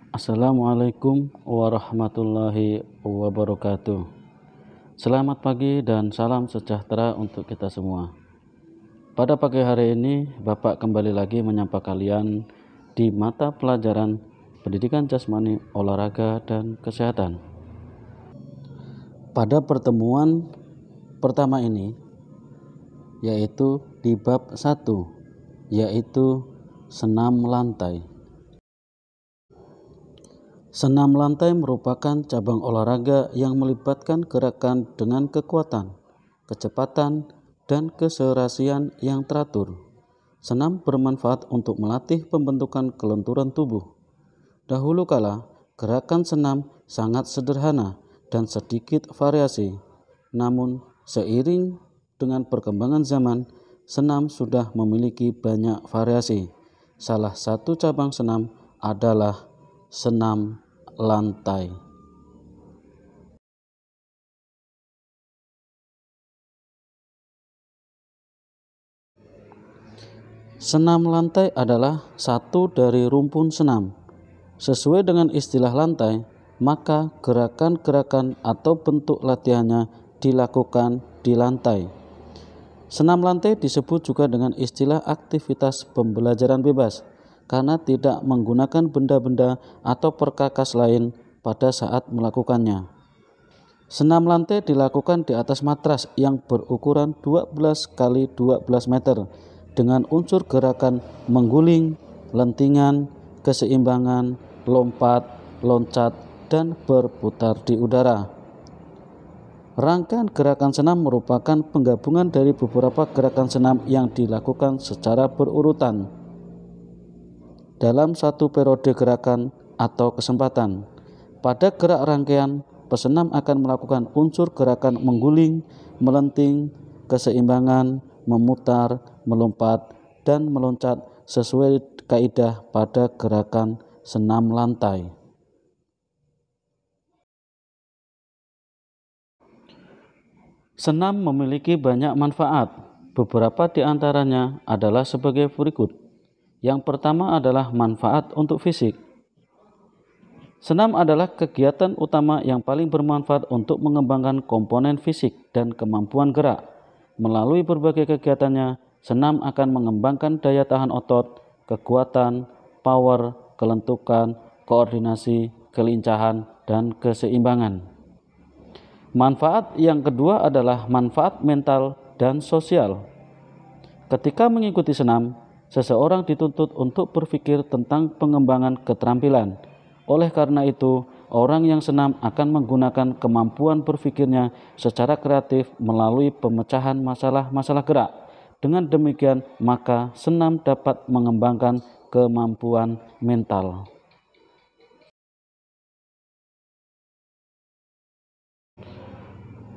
Assalamualaikum warahmatullahi wabarakatuh. Selamat pagi dan salam sejahtera untuk kita semua. Pada pagi hari ini, Bapak kembali lagi menyapa kalian di mata pelajaran Pendidikan Jasmani, Olahraga, dan Kesehatan. Pada pertemuan pertama ini, yaitu di bab 1, yaitu senam lantai. Senam lantai merupakan cabang olahraga yang melibatkan gerakan dengan kekuatan, kecepatan, dan keserasian yang teratur. Senam bermanfaat untuk melatih pembentukan kelenturan tubuh. Dahulu kala, gerakan senam sangat sederhana dan sedikit variasi. Namun, seiring dengan perkembangan zaman, senam sudah memiliki banyak variasi. Salah satu cabang senam adalah senam lantai. Senam lantai adalah satu dari rumpun senam. Sesuai dengan istilah lantai, maka gerakan-gerakan atau bentuk latihannya dilakukan di lantai. Senam lantai disebut juga dengan istilah aktivitas pembelajaran bebas karena tidak menggunakan benda-benda atau perkakas lain pada saat melakukannya. Senam lantai dilakukan di atas matras yang berukuran 12 kali 12 meter dengan unsur gerakan mengguling, lentingan, keseimbangan, lompat, loncat, dan berputar di udara. Rangkaian gerakan senam merupakan penggabungan dari beberapa gerakan senam yang dilakukan secara berurutan dalam satu periode gerakan atau kesempatan. Pada gerak rangkaian, pesenam akan melakukan unsur gerakan mengguling, melenting, keseimbangan, memutar, melompat, dan meloncat sesuai kaidah pada gerakan senam lantai. Senam memiliki banyak manfaat. Beberapa di antaranya adalah sebagai berikut. Yang pertama adalah manfaat untuk fisik. Senam adalah kegiatan utama yang paling bermanfaat untuk mengembangkan komponen fisik dan kemampuan gerak. Melalui berbagai kegiatannya, senam akan mengembangkan daya tahan otot, kekuatan, power, kelentukan, koordinasi, kelincahan, dan keseimbangan. Manfaat yang kedua adalah manfaat mental dan sosial. Ketika mengikuti senam, seseorang dituntut untuk berpikir tentang pengembangan keterampilan. Oleh karena itu, orang yang senam akan menggunakan kemampuan berpikirnya secara kreatif melalui pemecahan masalah-masalah gerak. Dengan demikian, maka senam dapat mengembangkan kemampuan mental.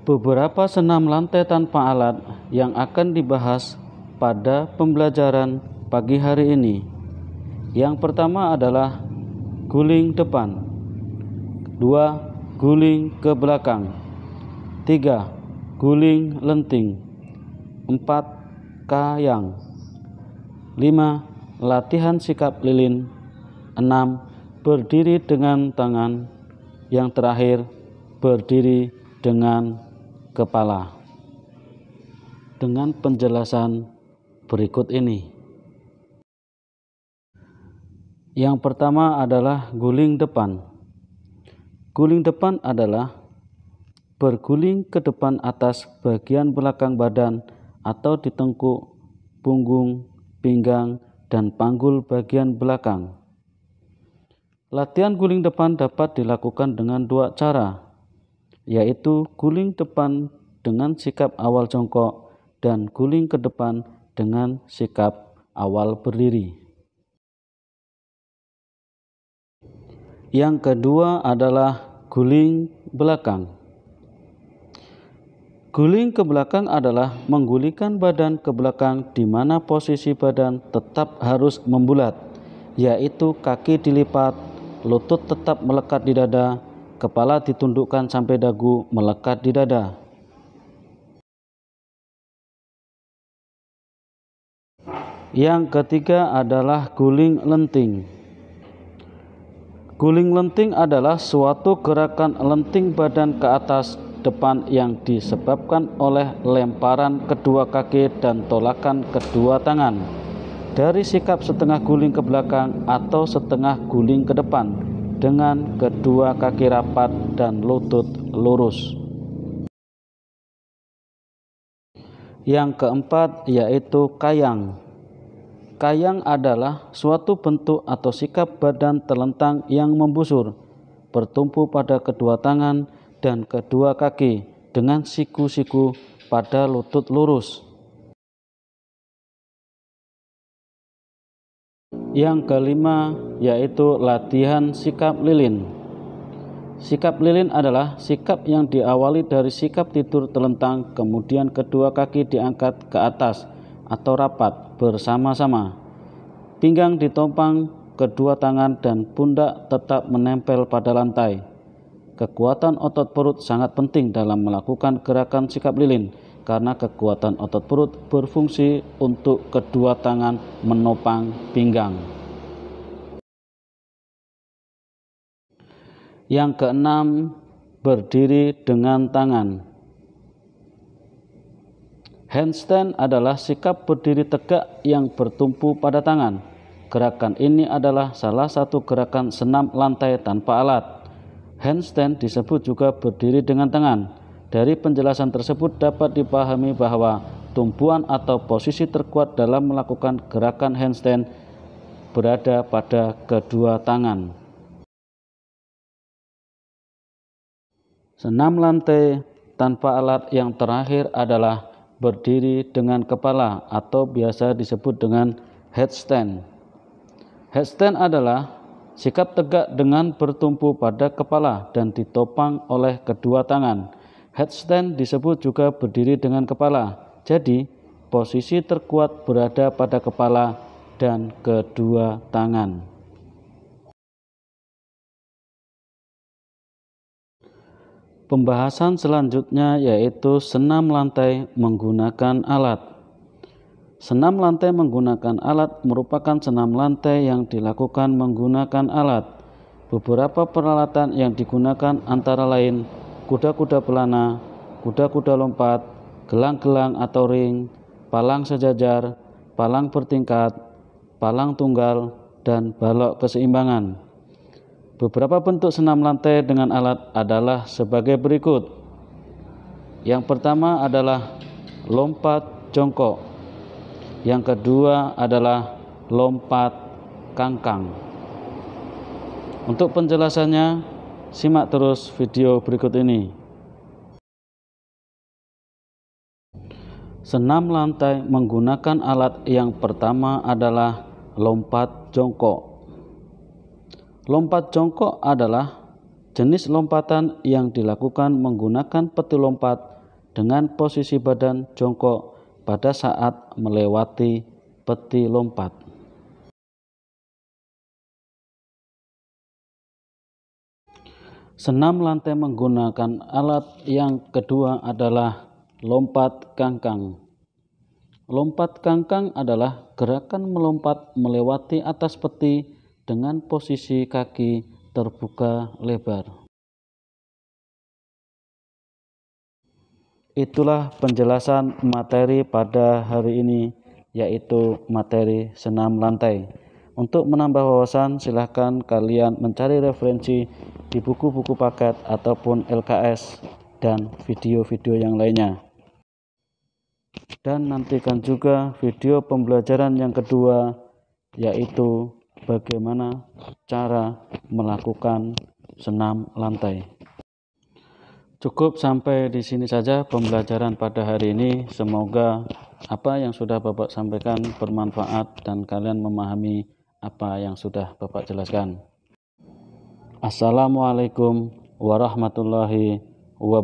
Beberapa senam lantai tanpa alat yang akan dibahas pada pembelajaran pagi hari ini. Yang pertama adalah guling depan, 2. Guling ke belakang, 3. Guling lenting, 4. Kayang, 5. Latihan sikap lilin, 6. Berdiri dengan tangan, yang terakhir berdiri dengan kepala. Dengan penjelasan berikut ini. Yang pertama adalah guling depan. Guling depan adalah berguling ke depan atas bagian belakang badan atau di tengkuk, punggung, pinggang, dan panggul bagian belakang. Latihan guling depan dapat dilakukan dengan dua cara, yaitu guling depan dengan sikap awal jongkok dan guling ke depan dengan sikap awal berdiri. Yang kedua adalah guling belakang. Guling ke belakang adalah menggulingkan badan ke belakang di mana posisi badan tetap harus membulat, yaitu kaki dilipat, lutut tetap melekat di dada, kepala ditundukkan sampai dagu melekat di dada. Yang ketiga adalah guling lenting. Guling lenting adalah suatu gerakan lenting badan ke atas depan yang disebabkan oleh lemparan kedua kaki dan tolakan kedua tangan. Dari sikap setengah guling ke belakang atau setengah guling ke depan dengan kedua kaki rapat dan lutut lurus. Yang keempat yaitu kayang. Kayang adalah suatu bentuk atau sikap badan terlentang yang membusur, bertumpu pada kedua tangan dan kedua kaki dengan siku-siku pada lutut lurus. Yang kelima yaitu latihan sikap lilin. Sikap lilin adalah sikap yang diawali dari sikap tidur terlentang, kemudian kedua kaki diangkat ke atas atau rapat bersama-sama. Pinggang ditopang, kedua tangan dan pundak tetap menempel pada lantai. Kekuatan otot perut sangat penting dalam melakukan gerakan sikap lilin, karena kekuatan otot perut berfungsi untuk kedua tangan menopang pinggang. Yang keenam, berdiri dengan tangan. Handstand adalah sikap berdiri tegak yang bertumpu pada tangan. Gerakan ini adalah salah satu gerakan senam lantai tanpa alat. Handstand disebut juga berdiri dengan tangan. Dari penjelasan tersebut dapat dipahami bahwa tumpuan atau posisi terkuat dalam melakukan gerakan handstand berada pada kedua tangan. Senam lantai tanpa alat yang terakhir adalah berdiri dengan kepala atau biasa disebut dengan headstand. Headstand adalah sikap tegak dengan bertumpu pada kepala dan ditopang oleh kedua tangan. Headstand disebut juga berdiri dengan kepala. Jadi, posisi terkuat berada pada kepala dan kedua tangan. Pembahasan selanjutnya yaitu senam lantai menggunakan alat. Senam lantai menggunakan alat merupakan senam lantai yang dilakukan menggunakan alat. Beberapa peralatan yang digunakan antara lain kuda-kuda pelana, kuda-kuda lompat, gelang-gelang atau ring, palang sejajar, palang bertingkat, palang tunggal, dan balok keseimbangan. Beberapa bentuk senam lantai dengan alat adalah sebagai berikut. Yang pertama adalah lompat jongkok. Yang kedua adalah lompat kangkang. Untuk penjelasannya, simak terus video berikut ini. Senam lantai menggunakan alat yang pertama adalah lompat jongkok. Lompat jongkok adalah jenis lompatan yang dilakukan menggunakan peti lompat dengan posisi badan jongkok pada saat melewati peti lompat. Senam lantai menggunakan alat yang kedua adalah lompat kangkang. Lompat kangkang adalah gerakan melompat melewati atas peti dengan posisi kaki terbuka lebar. Itulah penjelasan materi pada hari ini, yaitu materi senam lantai. Untuk menambah wawasan, silahkan kalian mencari referensi di buku-buku paket ataupun LKS dan video-video yang lainnya. Dan nantikan juga video pembelajaran yang kedua, yaitu bagaimana cara melakukan senam lantai. Cukup sampai di sini saja pembelajaran pada hari ini. Semoga apa yang sudah Bapak sampaikan bermanfaat dan kalian memahami apa yang sudah Bapak jelaskan. Assalamualaikum warahmatullahi wabarakatuh.